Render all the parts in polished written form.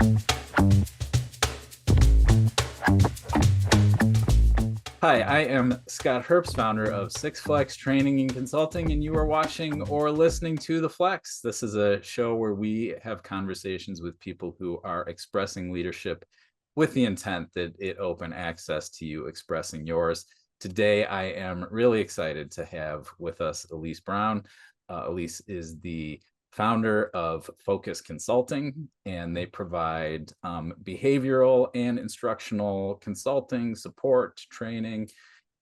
Hi, I am Scott Herbst, founder of Six Flex Training and Consulting, and you are watching or listening to The Flex. This is a show where we have conversations with people who are expressing leadership with the intent that it open access to you expressing yours. Today, I am really excited to have with us Elise Brown. Elise is the founder of Focus Consulting, and they provide behavioral and instructional consulting, support, training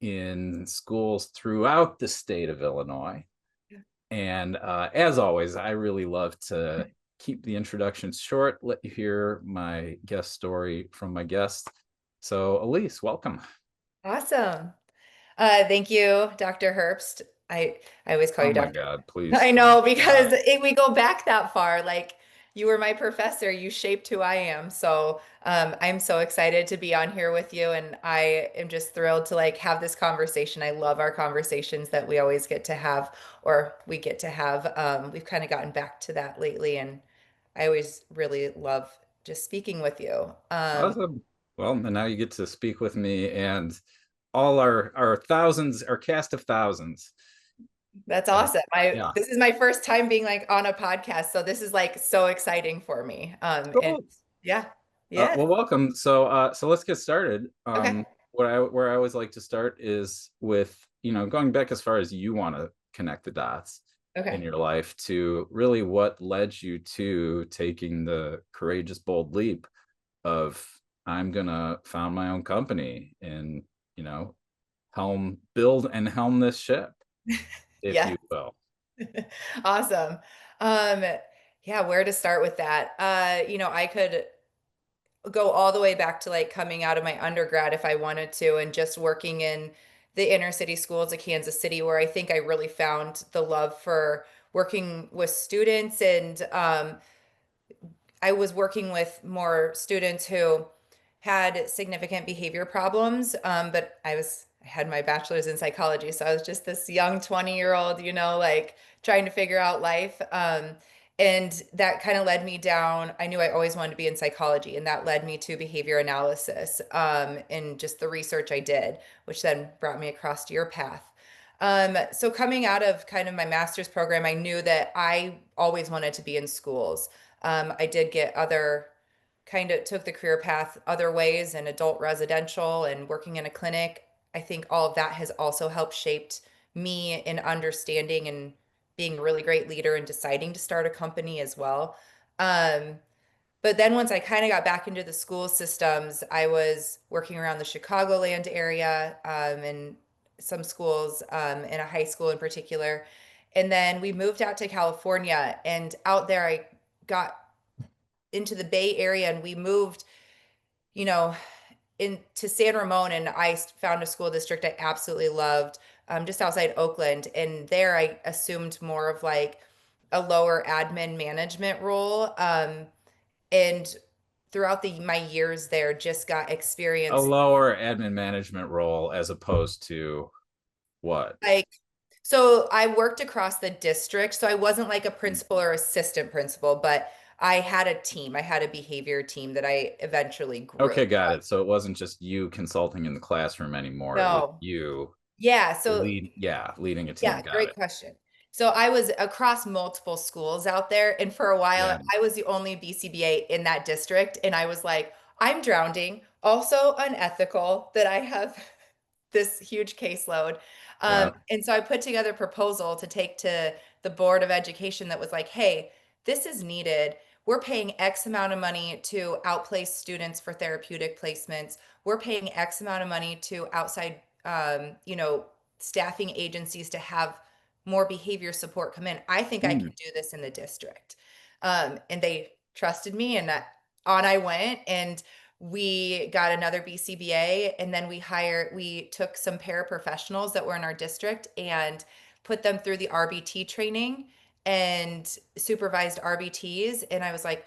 in schools throughout the state of Illinois. And as always, I really love to keep the introductions short, let you hear my guest story from my guest. So Elise, welcome. Awesome. Thank you, Dr. Herbst. I always call Oh you my Dr. God, please. I Oh know my because God. we go back that far. Like you were my professor, you shaped who I am. So I'm so excited to be on here with you, and I am just thrilled to like have this conversation. I love our conversations that we always get to have, or we get to have. We've kind of gotten back to that lately, and I always really love just speaking with you. Awesome. Well, and now you get to speak with me and all our thousands, our cast of thousands. That's Uh, awesome. I yeah, This is my first time being like on a podcast, so this is like so exciting for me. And cool. yeah, yeah. Well, welcome. So let's get started. Okay. Where I always like to start is with, going back as far as you want to connect the dots in Okay. your life to really what led you to taking the courageous, bold leap of I'm gonna found my own company and, helm this ship, if Yeah. you will. Awesome. Um, yeah, where to start with that? I could go all the way back to like coming out of my undergrad if I wanted to, and just working in the inner city schools of Kansas City, where I think I really found the love for working with students. And I was working with more students who had significant behavior problems. But I had my bachelor's in psychology. So I was just this young 20-year-old, like trying to figure out life. And that kind of led me down. I knew I always wanted to be in psychology, and that led me to behavior analysis, and just the research I did, which then brought me across to your path. So coming out of kind of my master's program, I knew that I always wanted to be in schools. I did get other kind of took the career path other ways in adult residential and working in a clinic. I think all of that has also helped shaped me in understanding and being a really great leader and deciding to start a company as well. Um, but then once I kind of got back into the school systems, I was working around the Chicagoland area, and some schools, in a high school in particular. And then we moved out to California, and out there I got into the Bay Area, and we moved, you know, into San Ramon, and I found a school district I absolutely loved, just outside Oakland. And there I assumed more of like a lower admin management role. And throughout my years there, just got A experience lower admin management role as opposed to what? like so I worked across the district, so I wasn't like a principal or assistant principal, but I had a team. I had a behavior team that I eventually grew. Okay, got it. So it wasn't just you consulting in the classroom anymore. It was No. you Yeah, so leading a yeah, team. Got great it. question. So I was across multiple schools out there, and for a while Yeah. I was the only BCBA in that district, and I was like, I'm drowning, also unethical that I have this huge caseload. Yeah. And so I put together a proposal to take to the Board of Education that was like, hey, this is needed. We're paying X amount of money to outplace students for therapeutic placements. We're paying X amount of money to outside, staffing agencies to have more behavior support come in. I think I Hmm. can do this in the district. And they trusted me, and on I went. And we got another BCBA, and then we took some paraprofessionals that were in our district and put them through the RBT training and supervised RBTs. And I was like,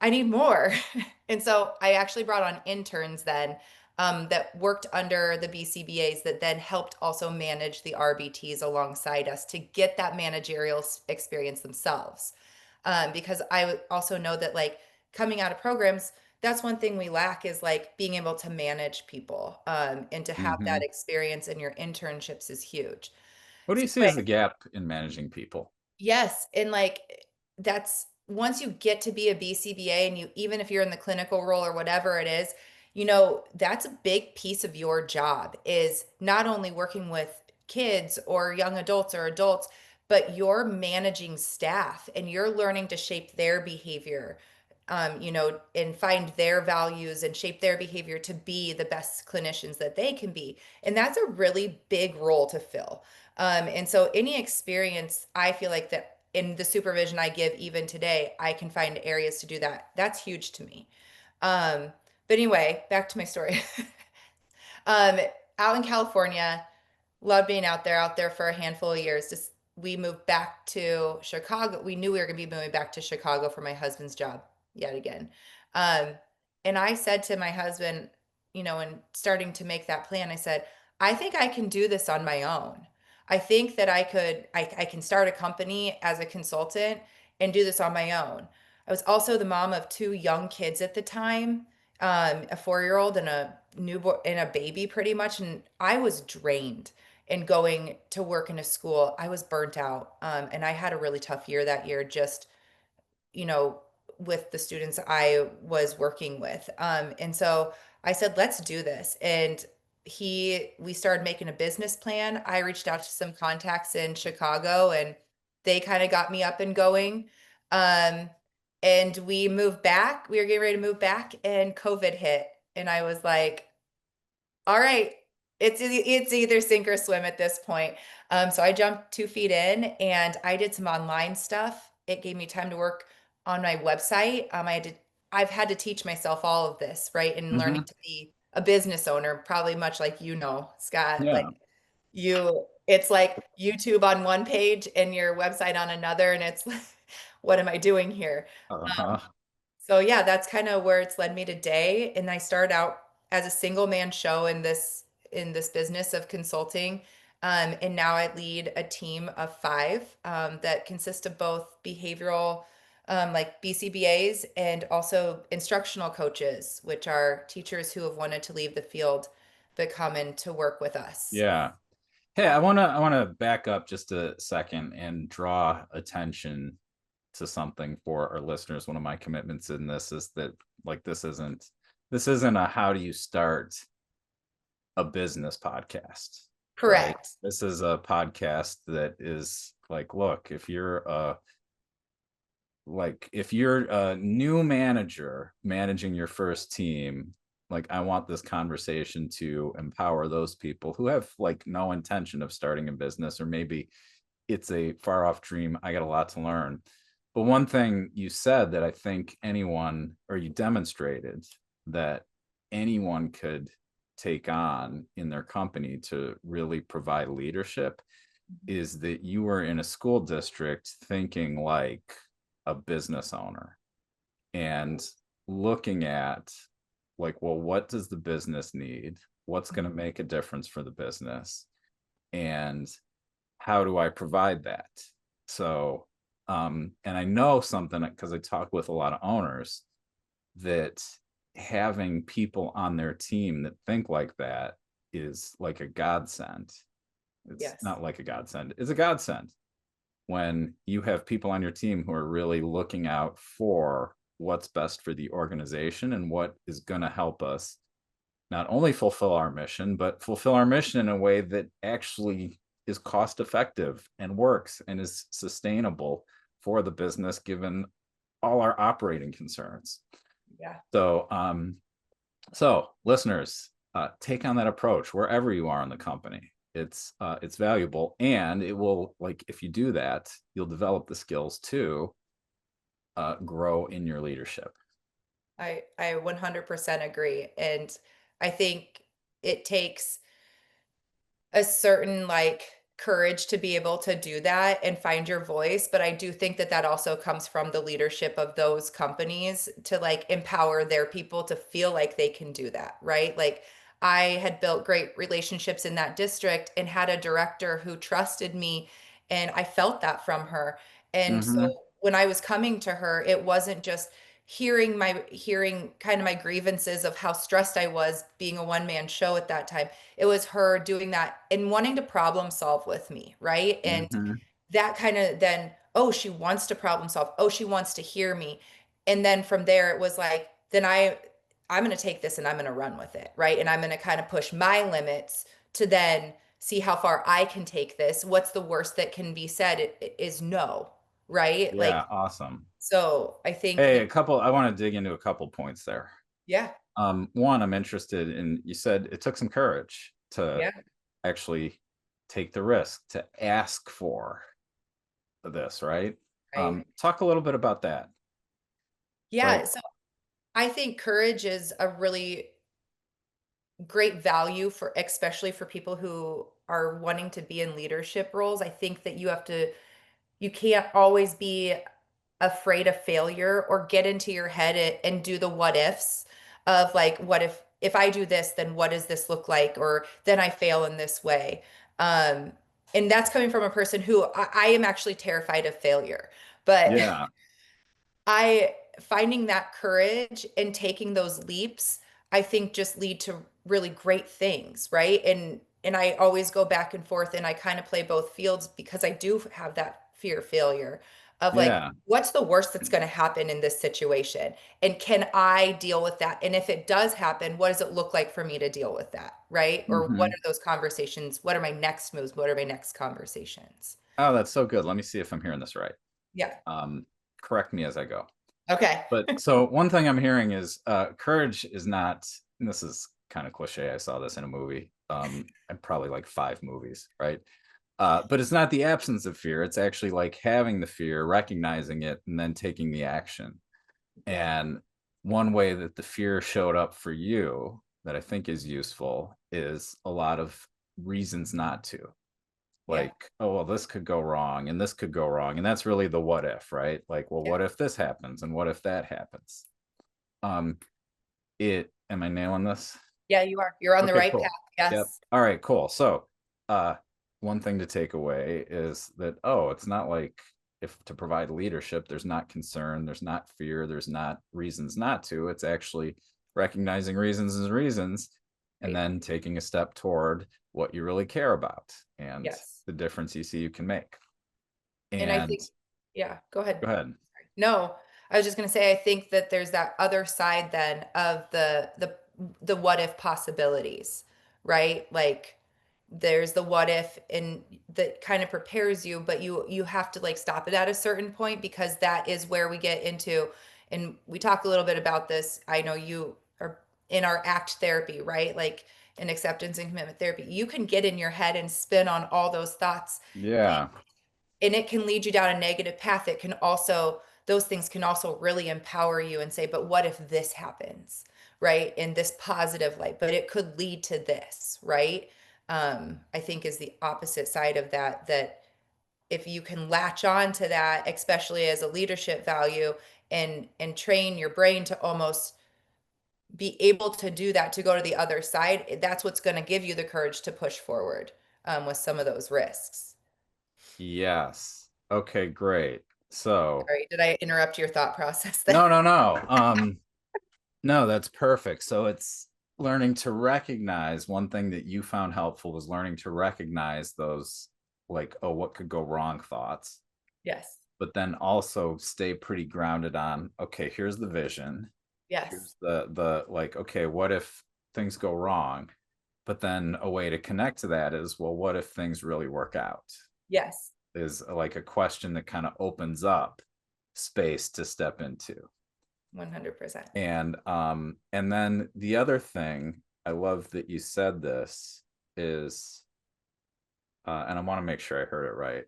I need more. And so I actually brought on interns then, that worked under the BCBAs that then helped also manage the RBTs alongside us to get that managerial experience themselves. Because I also know that like coming out of programs, that's one thing we lack is like being able to manage people, and to have that Hmm. experience in your internships is huge. What do So you see as the gap in managing people? yes, and like that's once you get to be a BCBA and you even if you're in the clinical role or whatever it is, that's a big piece of your job is not only working with kids or young adults or adults, but you're managing staff and you're learning to shape their behavior, and find their values and shape their behavior to be the best clinicians that they can be. And that's a really big role to fill. And so any experience, I feel like that in the supervision I give even today, I can find areas to do that. That's huge to me. Um, but anyway, back to my story. um, Out in California, loved being out there for a handful of years. Just we moved back to Chicago. We knew we were going to be moving back to Chicago for my husband's job yet again. Um, and I said to my husband, and starting to make that plan, I said, I think I can do this on my own. I think that I can start a company as a consultant and do this on my own. I was also the mom of two young kids at the time, a 4-year-old and a newborn and a baby pretty much. And I was drained and going to work in a school. I was burnt out. And I had a really tough year that year, just, you know, with the students I was working with. And so I said, let's do this. And we started making a business plan. I reached out to some contacts in Chicago and they kind of got me up and going. Um, and we moved back. We were getting ready to move back and COVID hit. And I was like, all right, it's either sink or swim at this point. So I jumped 2 feet in and I did some online stuff. It gave me time to work on my website. I've had to teach myself all of this, right? And learning Hmm. to be a business owner, probably much like Scott, Yeah. like it's like YouTube on one page and your website on another, and it's like, what am I doing here? Uh-huh. So yeah, that's kind of where it's led me today. And I started out as a single man show in this business of consulting. And now I lead a team of 5 that consist of both behavioral, like BCBAs, and also instructional coaches, which are teachers who have wanted to leave the field but come in to work with us. Yeah. Hey, Yeah, I want to back up just a second and draw attention to something for our listeners. One of my commitments in this is that like this isn't a how do you start a business podcast, right? correct. This is a podcast that is like, look, if you're a new manager managing your first team, like I want this conversation to empower those people who have like no intention of starting a business, or maybe it's a far off dream. I got a lot to learn. But one thing you said that I think anyone, or you demonstrated that anyone could take on in their company to really provide leadership, is that you were in a school district thinking like a business owner and looking at like, well, what does the business need? What's going to make a difference for the business? And how do I provide that? So, and I know something because I talk with a lot of owners that having people on their team that think like that is like a godsend. It's Yes. not like a godsend, it's a godsend when you have people on your team who are really looking out for what's best for the organization and what is going to help us not only fulfill our mission, but fulfill our mission in a way that actually is cost effective and works and is sustainable for the business given all our operating concerns. Yeah. So listeners, take on that approach wherever you are in the company. It's valuable, and it will, like, if you do that, you'll develop the skills to grow in your leadership. I 100% agree. And I think it takes a certain like courage to be able to do that and find your voice, but I do think that that also comes from the leadership of those companies to like empower their people to feel like they can do that, right? Like I had built great relationships in that district and had a director who trusted me, and I felt that from her. And so Mm-hmm. when I was coming to her, it wasn't just hearing kind of my grievances of how stressed I was being a one-man show at that time. It was her doing that and wanting to problem solve with me, right? And Hmm. that kind of then, oh, she wants to problem solve. Oh, she wants to hear me. And then from there it was like, then I'm going to take this and I'm going to run with it, right? And I'm going to kind of push my limits to then see how far I can take this. What's the worst that can be said? It is no, right? Like, Yeah, awesome. so I think, Hey, I want to dig into a couple points there. yeah, One, I'm interested in, you said it took some courage to yeah, actually take the risk to ask for this, right? right. Talk a little bit about that. Yeah. Like, So I think courage is a really great value for, especially for people who are wanting to be in leadership roles. I think that you can't always be afraid of failure or get into your head and do the what ifs of like, what if I do this, then what does this look like? Or then I fail in this way. Um, and that's coming from a person who I am actually terrified of failure. But yeah, I finding that courage and taking those leaps, I think just lead to really great things, right? And I always go back and forth and I kind of play both fields because I do have that fear of failure of like, yeah. what's the worst that's going to happen in this situation? And can I deal with that? And if it does happen, what does it look like for me to deal with that, right? Or what Hmm. are those conversations? What are my next moves? What are my next conversations? Oh, that's so good. Let me see if I'm hearing this right. Yeah. Um, Correct me as I go. Okay. But so one thing I'm hearing is courage is not, and this is kind of cliche. I saw this in a movie, and probably like five movies, right? But it's not the absence of fear. It's actually like having the fear, recognizing it, and then taking the action. Yeah. And one way that the fear showed up for you that I think is useful is a lot of reasons not to. Yeah. Like, oh, well, this could go wrong and this could go wrong. And that's really the what if, right? Like, well, Yeah. what if this happens and what if that happens? Um, am I nailing this? Yeah, you are. You're on the Okay, right path. cool. Yep. Yes. All right, cool. So, uh, one thing to take away is that, oh, it's not like if to provide leadership, there's not concern, there's not fear, there's not reasons not to. It's actually recognizing reasons as reasons and Right. then taking a step toward what you really care about and Yes. the difference you see you can make. And I And think, yeah, go ahead. go ahead. No, I was just going to say, I think that there's that other side then of the what if possibilities, right? Like there's the what if and that kind of prepares you, but you have to like stop it at a certain point because that is where we get into, and we talk a little bit about this. I know you are in our ACT therapy, right? Like in acceptance and commitment therapy. You can get in your head and spin on all those thoughts Yeah. and it can lead you down a negative path. It can also, those things can also really empower you and say, but what if this happens, right? In this positive light, but it could lead to this, right? I think is the opposite side of that, that if you can latch on to that, especially as a leadership value, and train your brain to almost be able to do that, to go to the other side, that's what's going to give you the courage to push forward with some of those risks. Yes. Okay, great. So, Sorry, did I interrupt your thought process there? no, no, no. No, that's perfect. So it's learning to recognize one thing that you found helpful was learning to recognize those like, oh, what could go wrong thoughts, Yes. but then also stay pretty grounded on, okay, here's the vision. Yes. Here's the like, okay, what if things go wrong? But then a way to connect to that is, well, what if things really work out? Yes. Is like a question that kind of opens up space to step into. 100%. And then the other thing, I love that you said this, is and I want to make sure I heard it right,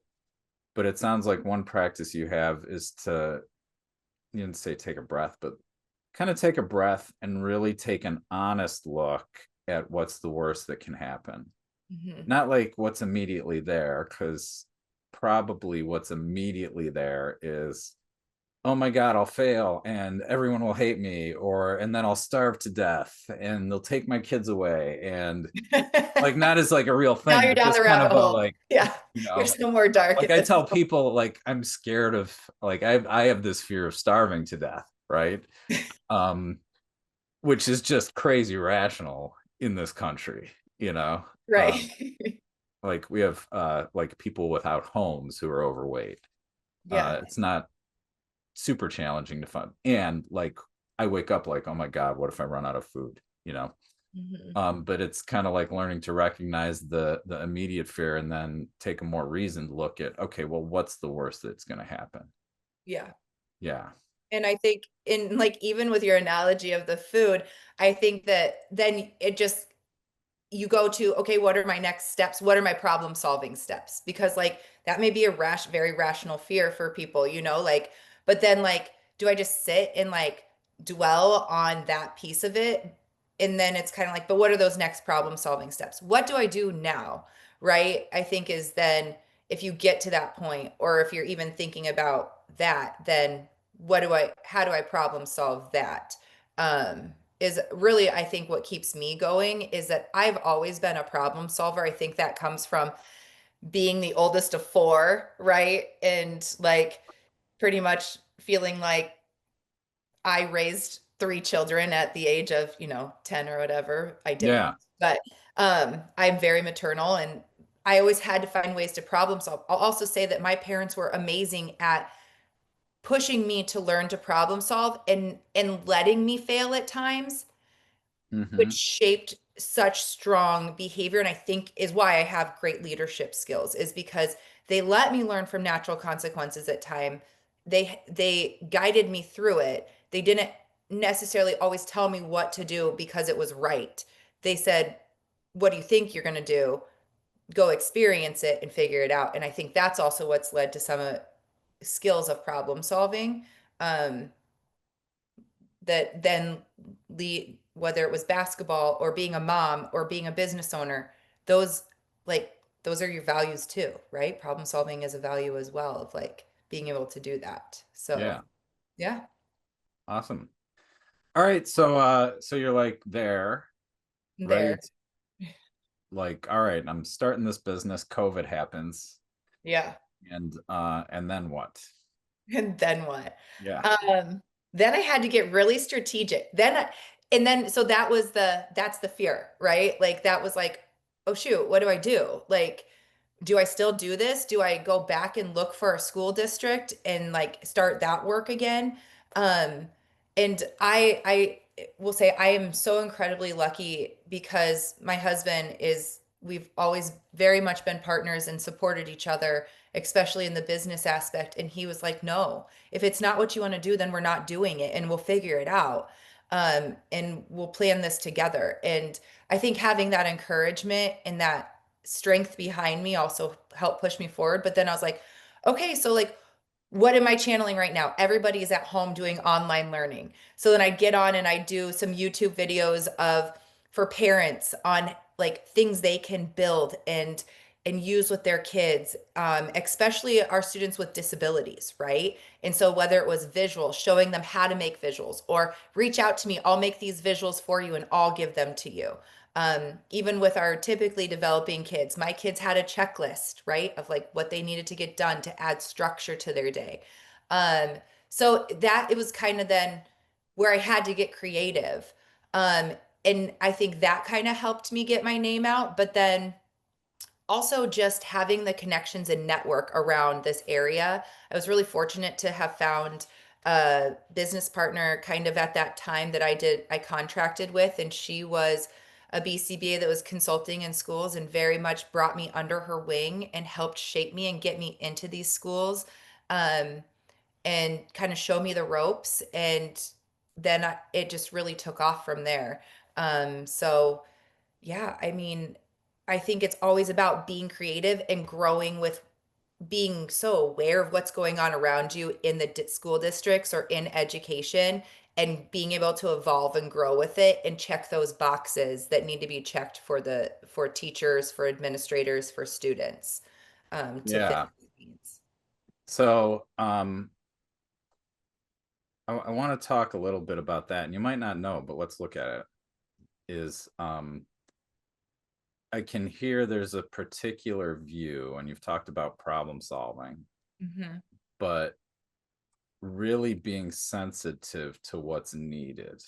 but it sounds like one practice you have is to, you didn't say take a breath, but kind of take a breath and really take an honest look at what's the worst that can happen. Mhm. Not like what's immediately there, because probably what's immediately there is, oh my God, I'll fail and everyone will hate me, or and then I'll starve to death and they'll take my kids away. And like, not as like a real Now thing, you're but down just the kind rabbit of a hole. like, Yeah. you You're know, somewhere dark like at I this tell point. people, like I'm scared of, like I have this fear of starving to death. right? Um, which is just crazy rational in this country, you know. Right. Like we have like people without homes who are overweight. Yeah. It's not super challenging to find, and like I wake up like, oh my God, what if I run out of food, you know? Mhm. But it's kind of like learning to recognize the immediate fear and then take a more reasoned look at, okay, well, what's the worst that's going to happen? Yeah. Yeah. And I think in like even with your analogy of the food, I think that then it just you go to, okay, what are my next steps? What are my problem solving steps? Because like that may be a very rational fear for people, like, but then like, do I just sit and like dwell on that piece of it? And then it's kind of like, but what are those next problem solving steps? What do I do now? Right? I think is then if you get to that point, or if you're even thinking about that, then how do I problem solve that? Is really, I think, what keeps me going is that I've always been a problem solver. I think that comes from being the oldest of four, right? And like pretty much feeling like I raised three children at the age of, 10 or whatever. I Yeah. didn't, but I'm very maternal and I always had to find ways to problem solve. I'll also say that my parents were amazing at pushing me to learn to problem solve and letting me fail at times, which Hmm. shaped such strong behavior, and I think is why I have great leadership skills, is because they let me learn from natural consequences at time. They guided me through it. They didn't necessarily always tell me what to do because it was right. They said, what do you think you're going to do? Go experience it and figure it out. And I think that's also what's led to some skills of problem solving, um, that then lead, whether it was basketball or being a mom or being a business owner, those like those are your values too, right? Problem solving is a value as well, of like being able to do that. So Yeah. yeah, Awesome. All right. So you're like there, ready there. to, like, all right, I'm starting this business. COVID happens. Yeah. And then what? And then what? Yeah. Um, then I had to get really strategic. And then so that's the fear, right? Like that was like, oh shoot, what do I do? Like, do I still do this? Do I go back and look for a school district and like start that work again? Um, and I will say I am so incredibly lucky because my husband is we've always very much been partners and supported each other, especially in the business aspect. And he was like, no, if it's not what you want to do, then we're not doing it and we'll figure it out. And we'll plan this together. And I think having that encouragement and that strength behind me also helped push me forward. But then I was like, okay, so like, what am I channeling right now? Everybody is at home doing online learning. So then I get on and I do some YouTube videos of for parents on like things they can build and use with their kids, especially our students with disabilities, right? And so whether it was visual, showing them how to make visuals, or reach out to me, I'll make these visuals for you and I'll give them to you. Even with our typically developing kids, my kids had a checklist, right, of like what they needed to get done to add structure to their day. Um, so that it was kind of then where I had to get creative. Um, and I think that kind of helped me get my name out. But then also just having the connections and network around this area. I was really fortunate to have found a business partner kind of at that time that I contracted with, and she was a BCBA that was consulting in schools and very much brought me under her wing and helped shape me and get me into these schools, um, and kind of show me the ropes. And then it just really took off from there. So yeah, I mean, I think it's always about being creative and growing with being so aware of what's going on around you in the school districts or in education, and being able to evolve and grow with it and check those boxes that need to be checked for teachers, for administrators, for students, to fit Yeah. the needs. So I want to talk a little bit about that, and you might not know, but let's look at it. Is I can hear there's a particular view, and you've talked about problem solving, Mhm. but really being sensitive to what's needed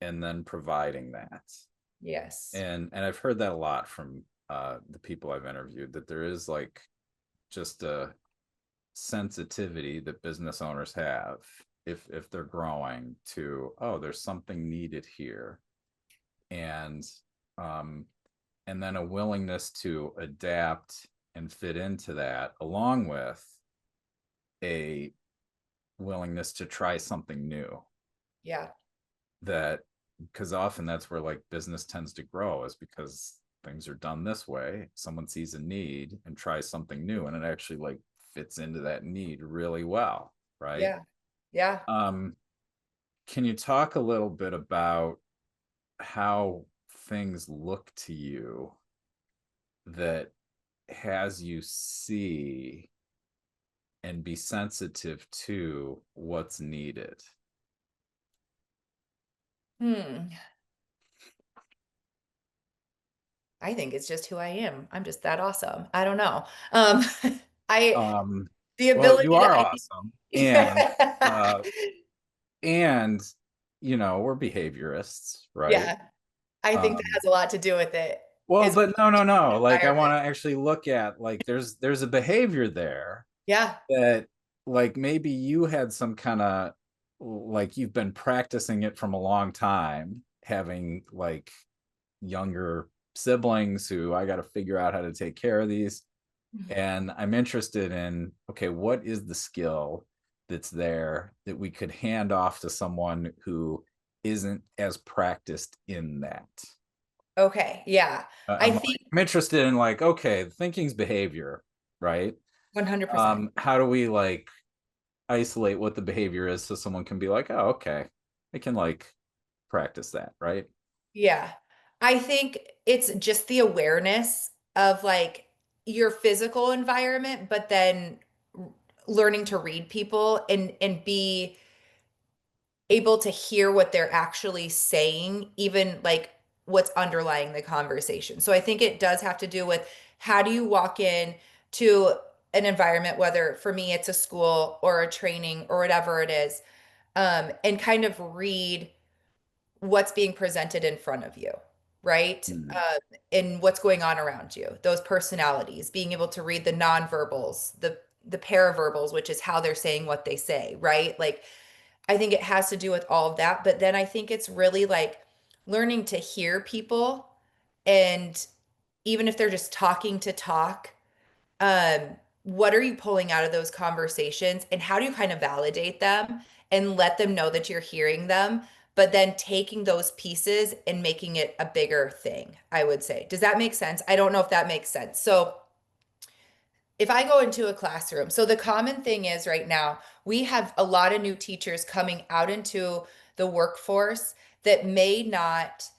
and then providing that. Yes. And I've heard that a lot from the people I've interviewed, that there is like just a sensitivity that business owners have if they're growing to, oh, there's something needed here. And um and then a willingness to adapt and fit into that, along with a willingness to try something new. Yeah. That, because often that's where like business tends to grow, is because things are done this way, someone sees a need and tries something new, and it actually like fits into that need really well, right? Yeah. Yeah. um can you talk a little bit about how things look to you that has you see and be sensitive to what's needed? Hmm. I think it's just who I am. I'm just that awesome. I don't know. Um, I um the well, you ability to are I think awesome. And yeah. uh and we're behaviorists, right? Yeah. I think that um has a lot to do with it. well, Is but no, like I want environment. to actually look at, like, there's a behavior there Yeah. that, like, maybe you had some kind of, like, you've been practicing it from a long time, having like younger siblings who, I got to figure out how to take care of these. And I'm interested in, okay, what is the skill that's there that we could hand off to someone who isn't as practiced in that? Okay. Yeah. I think I'm interested in, like, okay, thinking's behavior, right? 100%. How do we like isolate what the behavior is so someone can be like, oh, okay, I can like practice that, right? Yeah. I think it's just the awareness of like your physical environment, but then r- learning to read people and be able to hear what they're actually saying, even like what's underlying the conversation. So I think it does have to do with how do you walk in to an environment, whether for me it's a school or a training or whatever it is, and kind of read what's being presented in front of you, right? Mm. And what's going on around you, those personalities, being able to read the nonverbals, the paraverbals, which is how they're saying what they say, right? Like I think it has to do with all of that. But then I think it's really like learning to hear people. And even if they're just talking to talk, um, what are you pulling out of those conversations and how do you kind of validate them and let them know that you're hearing them? But then taking those pieces and making it a bigger thing, I would say. Does that make sense? I don't know if that makes sense. So, if I go into a classroom, so the common thing is right now, we have a lot of new teachers coming out into the workforce that may not,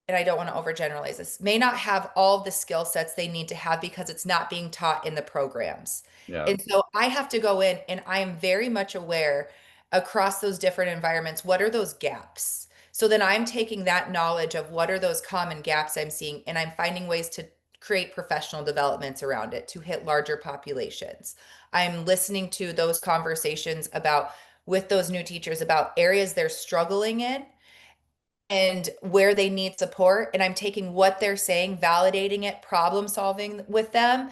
and I don't want to overgeneralize this, may not have all the skill sets they need to have because it's not being taught in the programs. Yeah. And so I have to go in and I am very much aware across those different environments, what are those gaps? So then I'm taking that knowledge of what are those common gaps I'm seeing, and I'm finding ways to create professional developments around it to hit larger populations. I'm listening to those conversations about with those new teachers about areas they're struggling in and where they need support. And I'm taking what they're saying, validating it, problem solving with them,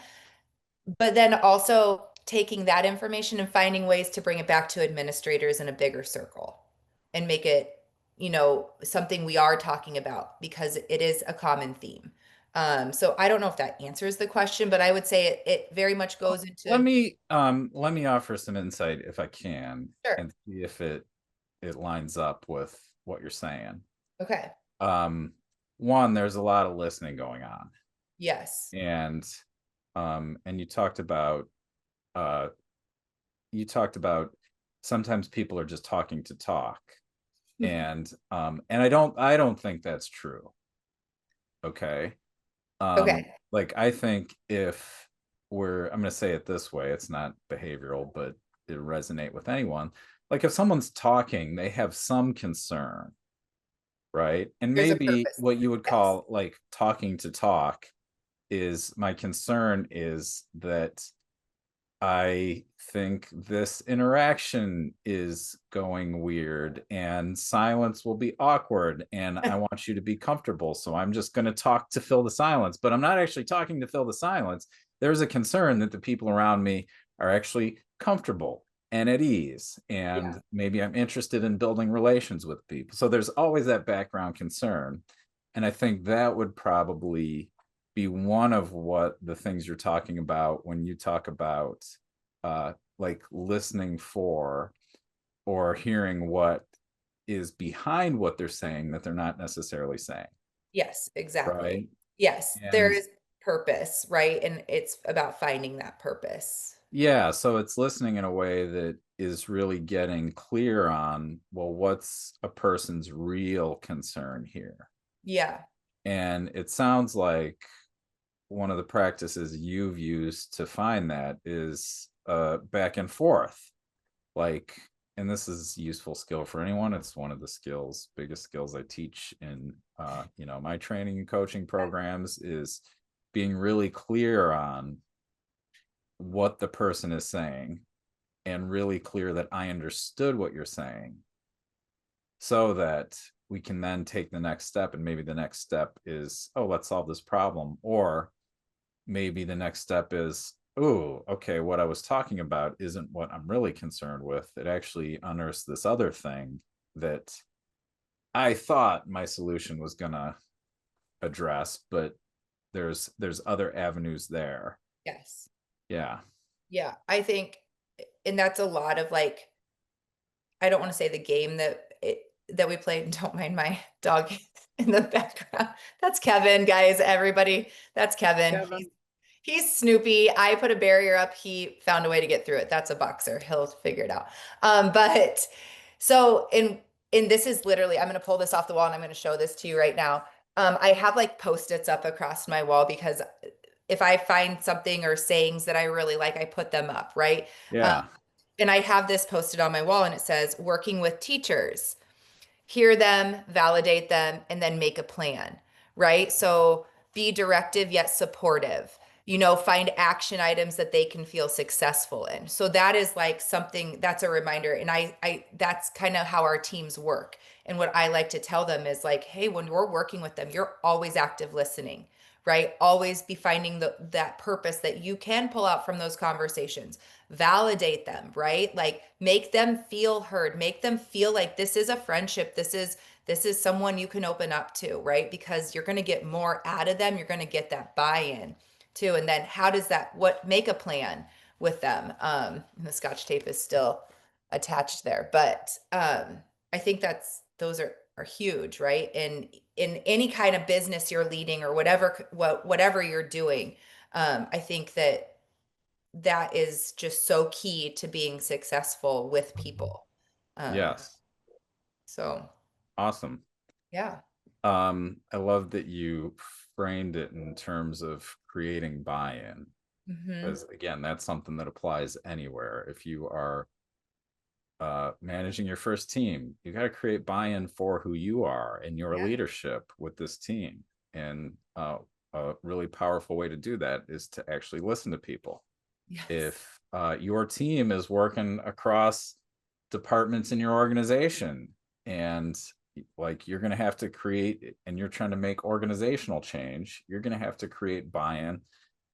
but then also taking that information and finding ways to bring it back to administrators in a bigger circle and make it, something we are talking about because it is a common theme. So I don't know if that answers the question, but I would say it very much goes Let into, me offer some insight if I can, sure. and see if it lines up with what you're saying. Okay. Um, One, there's a lot of listening going on, Yes. and and uh you talked about sometimes people are just talking to talk, and I don't think that's true. Okay. Okay. Like, I think if I'm going to say it this way, it's not behavioral, but it resonate with anyone. Like, if someone's talking, they have some concern, right? And There's a maybe purpose what there. you would Yes. call like talking to talk is, my concern is that I think this interaction is going weird and silence will be awkward and I want you to be comfortable. So I'm just going to talk to fill the silence, but I'm not actually talking to fill the silence. There's a concern that the people around me are actually comfortable and at ease. Yeah. And maybe I'm interested in building relations with people. So there's always that background concern. And I think that would probably be one of what the things you're talking about when you talk about like listening for or hearing what is behind what they're saying that they're not necessarily saying, Yes, exactly. right? Yes, there And is purpose, right? And it's about finding that purpose. yeah, so it's listening in a way that is really getting clear on, well, what's a person's real concern here? Yeah. And it sounds like one of the practices you've used to find that is back and forth, like, and this is useful skill for anyone. It's one of the skills, biggest skills I teach in my training and coaching programs, is being really clear on what the person is saying and really clear that I understood what you're saying, so that we can then take the next step. And maybe the next step is, oh, let's solve this problem. Or maybe the next step is, oh, okay, what I was talking about isn't what I'm really concerned with. It actually unearths this other thing that I thought my solution was gonna address, but there's other avenues there. Yes. Yeah. Yeah. I think, and that's a lot of like, I don't want to say the game that we played. And don't mind my dog in the background. That's Kevin, guys. Everybody, that's Kevin. Kevin. He's Snoopy. I put a barrier up. He found a way to get through it. That's a boxer. He'll figure it out. But so in this is literally, I'm going to pull this off the wall and I'm going to show this to you right now. I have like post-its up across my wall because if I find something or sayings that I really like, I put them up, right? Um, Yeah. and I have this posted on my wall and it says, working with teachers, hear them, validate them, and then make a plan, right? So be directive yet supportive. Find action items that they can feel successful in. So that is like something that's a reminder. And I that's kind of how our teams work. And what I like to tell them is like, hey, when we're working with them, you're always active listening, right? Always be finding that purpose that you can pull out from those conversations. Validate them, right? Like make them feel heard, make them feel like this is a friendship. This is someone you can open up to, right? Because you're going to get more out of them. You're going to get that buy-in too. And then how does that what make a plan with them? And the scotch tape is still attached there. But I think those are huge, right? And in any kind of business you're leading or whatever you're doing, I think that is just so key to being successful with people. Um, Yes. so Awesome. yeah. I love that you framed it in terms of creating buy-in, Hmm. because again, that's something that applies anywhere. If you are managing your first team, you got to create buy-in for who you are and your Yeah. leadership with this team. And a really powerful way to do that is to actually listen to people. Yes. If your team is working across departments in your organization, and like you're going to have to create, and you're trying to make organizational change, you're going to have to create buy-in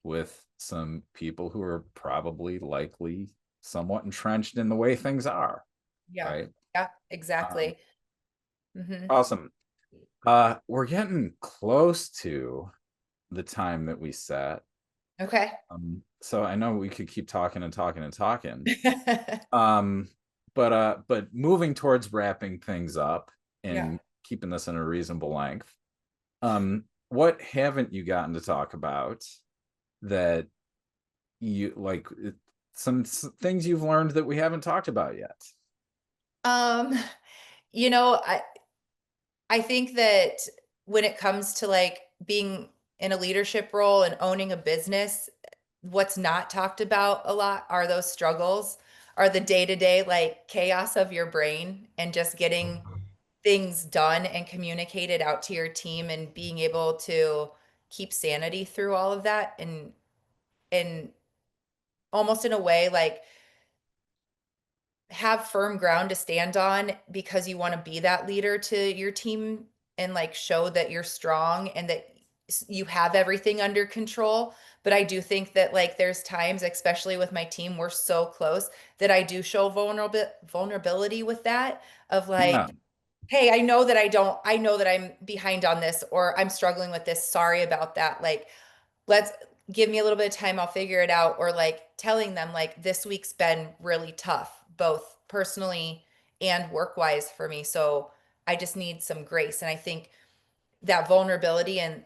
with some people who are probably likely somewhat entrenched in the way things are, Yeah. right? Yeah. um, Exactly. Hmm. awesome. We're getting close to the time that we set. Okay. So I know we could keep talking and talking and talking. Um, but moving towards wrapping things up Yeah. and keeping this in a reasonable length. What haven't you gotten to talk about that you like, some things you've learned that we haven't talked about yet? Um, you know, I think that when it comes to like being in a leadership role and owning a business, what's not talked about a lot are those struggles, are the day-to-day like chaos of your brain and just getting things done and communicated out to your team and being able to keep sanity through all of that and almost in a way like have firm ground to stand on because you want to be that leader to your team and like show that you're strong and that you have everything under control. But I do think that like there's times, especially with my team, we're so close that I do show vulnerability with that of Yeah. like, hey, I know that I'm behind on this or I'm struggling with this. Sorry about that. Like, let's give me a little bit of time, I'll figure it out. Or like telling them like this week's been really tough, both personally and work wise for me. So I just need some grace. And I think that vulnerability and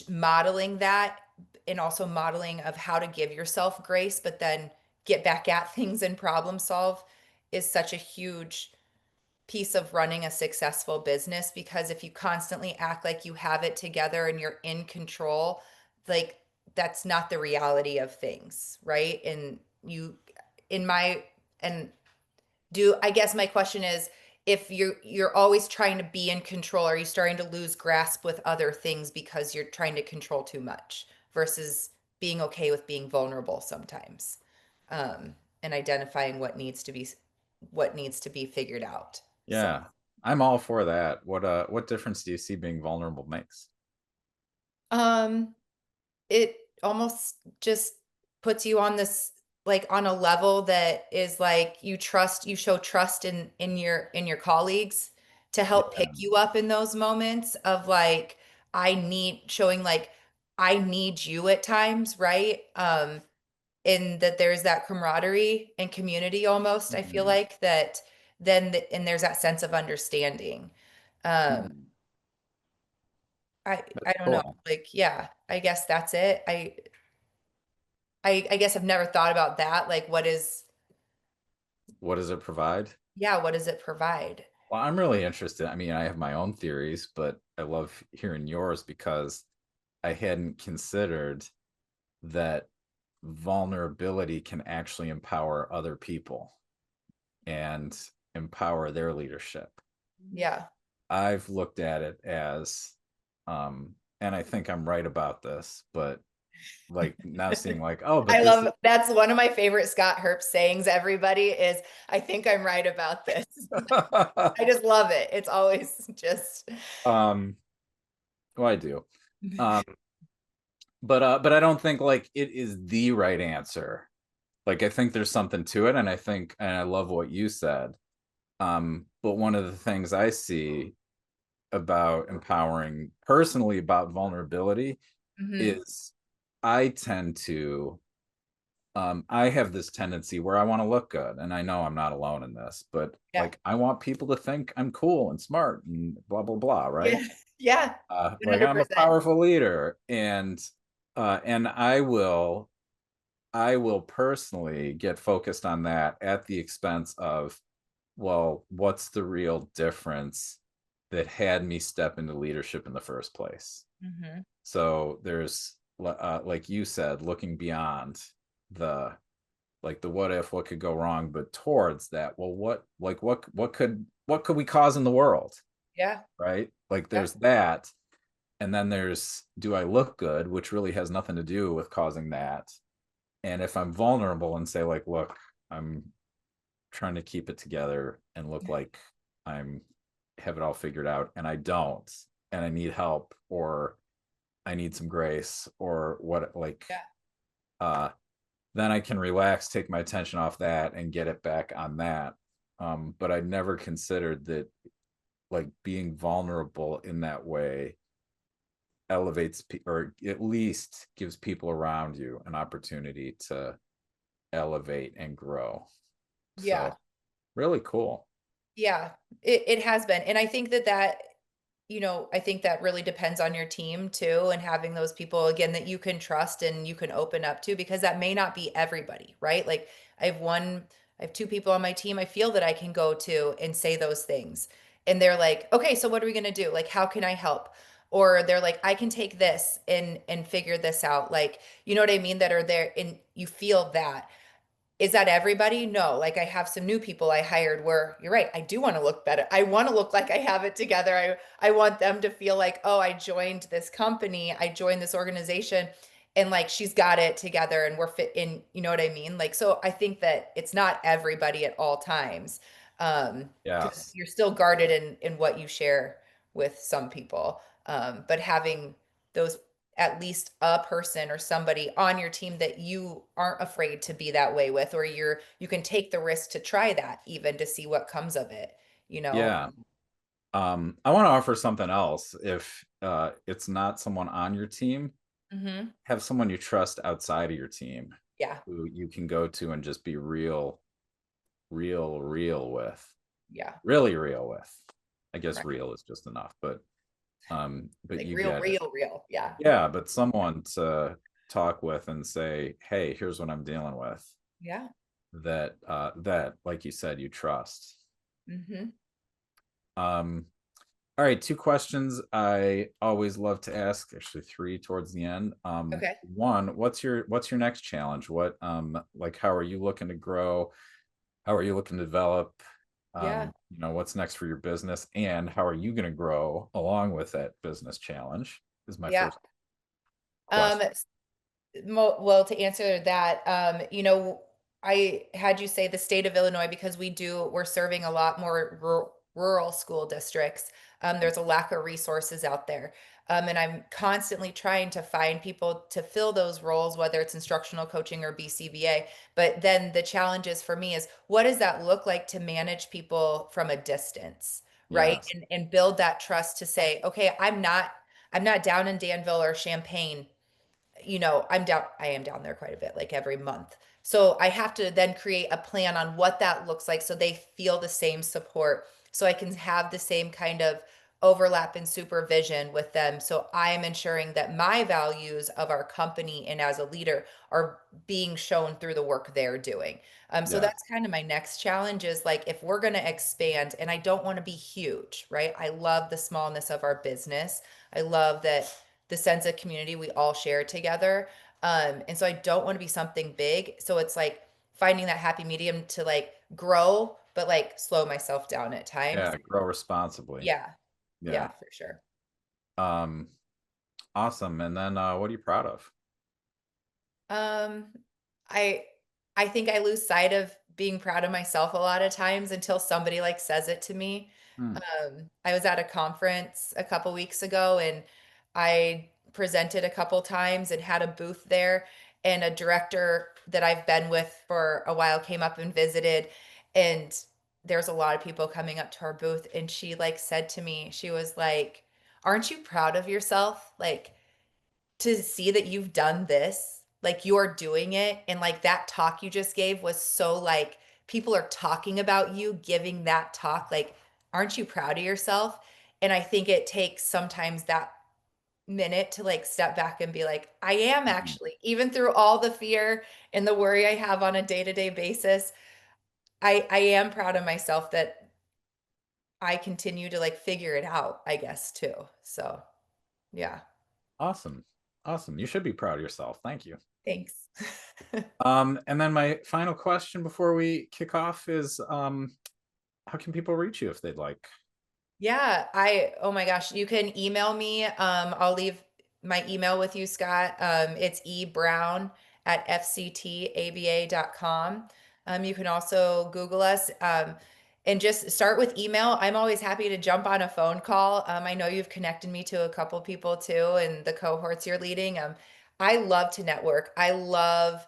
modeling that, and also modeling of how to give yourself grace, but then get back at things and problem solve is such a huge piece of running a successful business. Because if you constantly act like you have it together and you're in control, like that's not the reality of things, right? And you in my and do I guess my question is, if you're always trying to be in control, are you starting to lose grasp with other things because you're trying to control too much versus being okay with being vulnerable sometimes, and identifying what needs to be figured out. So Yeah. I'm all for that. What difference do you see being vulnerable makes? um it almost just puts you on this, like on a level that is like you show trust in your colleagues to help Yeah. pick you up in those moments of like showing like I need you at times, right? In that there's that camaraderie and community almost, I feel Mhm. like that and there's that sense of understanding. um Mhm. I That's don't know, cool. like yeah, I guess that's it. I guess I've never thought about that. Like, What does it provide? yeah, what does it provide? Well, I'm really interested. I mean, I have my own theories, but I love hearing yours because I hadn't considered that vulnerability can actually empower other people and empower their leadership. Yeah. I've looked at it as, and I think I'm right about this, but like now seeing like, oh, but I this is, love that's one of my favorite Scott Herbst sayings, everybody, is I think I'm right about this. I just love it. It's always just um, well, I do. Um, but I don't think like it is the right answer. Like I think there's something to it, and I think, and I love what you said. But one of the things I see about empowering personally about vulnerability Mhm. is I tend to I have this tendency where I want to look good, and I know I'm not alone in this, but Yeah. like I want people to think I'm cool and smart and blah blah blah, right? Yeah. Yeah. Like I'm a 100%. powerful leader, and I will personally get focused on that at the expense of, well, what's the real difference that had me step into leadership in the first place? Mhm. So there's, like you said, looking beyond the like the what if, what could go wrong, but towards that, well, what could we cause in the world, Yeah. right? Like Yeah. there's that, and then there's do I look good, which really has nothing to do with causing that. And if I'm vulnerable and say like, look, I'm trying to keep it together and look like I'm have it all figured out and I don't, and I need help, or I need some grace, or what, like Yeah. uh then I can relax, take my attention off that and get it back on that. But I never considered that like being vulnerable in that way elevates or at least gives people around you an opportunity to elevate and grow. Yeah. So really cool. Yeah. It has been. And I think I think that really depends on your team too, and having those people again that you can trust and you can open up to, because that may not be everybody, right? Like I have two people on my team I feel that I can go to and say those things. And they're like, "Okay, so what are we going to do? Like how can I help?" Or they're like, "I can take this and figure this out." Like, you know what I mean, that are there and you feel that. Is that everybody? No. Like I have some new people I hired where you're right. I do want to look better. I want to look like I have it together. I want them to feel like, oh, I joined this company, I joined this organization, and like she's got it together and we're fit in, you know what I mean? Like, so I think that it's not everybody at all times. Because Yes. you're still guarded in what you share with some people. But having those, at least a person or somebody on your team that you aren't afraid to be that way with, or you can take the risk to try that even to see what comes of it, you know? Yeah. I want to offer something else. If it's not someone on your team, Hmm. have someone you trust outside of your team Yeah. who you can go to and just be real with. Yeah. Really real with. I guess Right. real is just enough, but Like you real, get it. real, real. Yeah. Yeah, but someone to talk with and say, "Hey, here's what I'm dealing with." Yeah. That like you said, you trust. Hmm. Um all right, two questions I always love to ask, actually three towards the end. Okay. One, what's your next challenge? What like how are you looking to grow? How are you looking to develop? Yeah. What's next for your business and how are you going to grow along with that business challenge is my Yeah. first Um, question. Well, to answer that, I had you say the state of Illinois because we're serving a lot more rural school districts. There's a lack of resources out there. And I'm constantly trying to find people to fill those roles, whether it's instructional coaching or BCBA. But then the challenges for me is what does that look like to manage people from a distance, right? Yes. And build that trust to say, okay, I'm not down in Danville or Champaign, I am down there quite a bit, like every month. So I have to then create a plan on what that looks like so they feel the same support, so I can have the same kind of overlap and supervision with them. So I am ensuring that my values of our company and as a leader are being shown through the work they're doing. So Yeah. that's kind of my next challenge is like if we're going to expand, and I don't want to be huge, right? I love the smallness of our business. I love that the sense of community we all share together. And so I don't want to be something big. So it's like finding that happy medium to like grow, but like slow myself down at times. Yeah, grow responsibly. Yeah. Yeah. Yeah, for sure. Um awesome. And then what are you proud of? Um, I I think I lose sight of being proud of myself a lot of times until somebody like says it to me. Hmm. I was at a conference a couple weeks ago and I presented a couple times and had a booth there, and a director that I've been with for a while came up and visited, and there's a lot of people coming up to our booth, and she like said to me, she was like, "Aren't you proud of yourself? Like to see that you've done this, like you're doing it, and like that talk you just gave was so like people are talking about you giving that talk, like aren't you proud of yourself?" And I think it takes sometimes that minute to like step back and be like, I am Mhm. actually, even through all the fear and the worry I have on a day-to-day basis, I am proud of myself that I continue to like figure it out, I guess too. So yeah. Awesome. Awesome. You should be proud of yourself. Thank you. Thanks. And then my final question before we kick off is how can people reach you if they'd like? Yeah, oh my gosh, you can email me. I'll leave my email with you, Scott. It's ebrown at fctaba.com. You can also Google us, and just start with email. I'm always happy to jump on a phone call. I know you've connected me to a couple people too, and the cohorts you're leading. I love to network. I love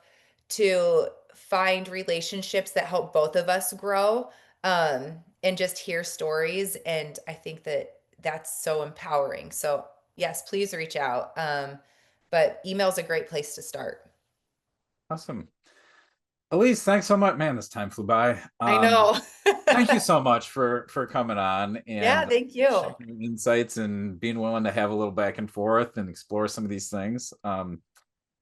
to find relationships that help both of us grow, and just hear stories. And I think that that's so empowering. So, yes, please reach out. But email is a great place to start. Awesome. Elise, thanks so much. Man, this time flew by. I know. Thank you so much for coming on Yeah, and thank you. sharing your insights and being willing to have a little back and forth and explore some of these things.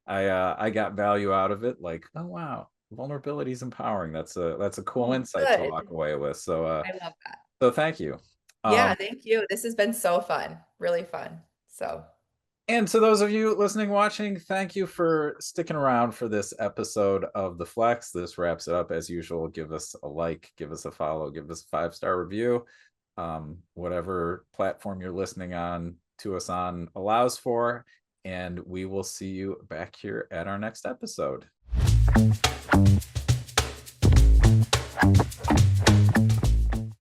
I got value out of it. Like, oh wow, vulnerability is empowering. That's a cool Oh, insight to walk good. away with. So I love that. so thank you. Yeah, Um, thank you. This has been so fun, really fun. So, And to those of you listening, watching, thank you for sticking around for this episode of The Flex. This wraps it up as usual. Give us a like, give us a follow, give us a 5-star review. Whatever platform you're listening on to us on allows for. and we will see you back here at our next episode.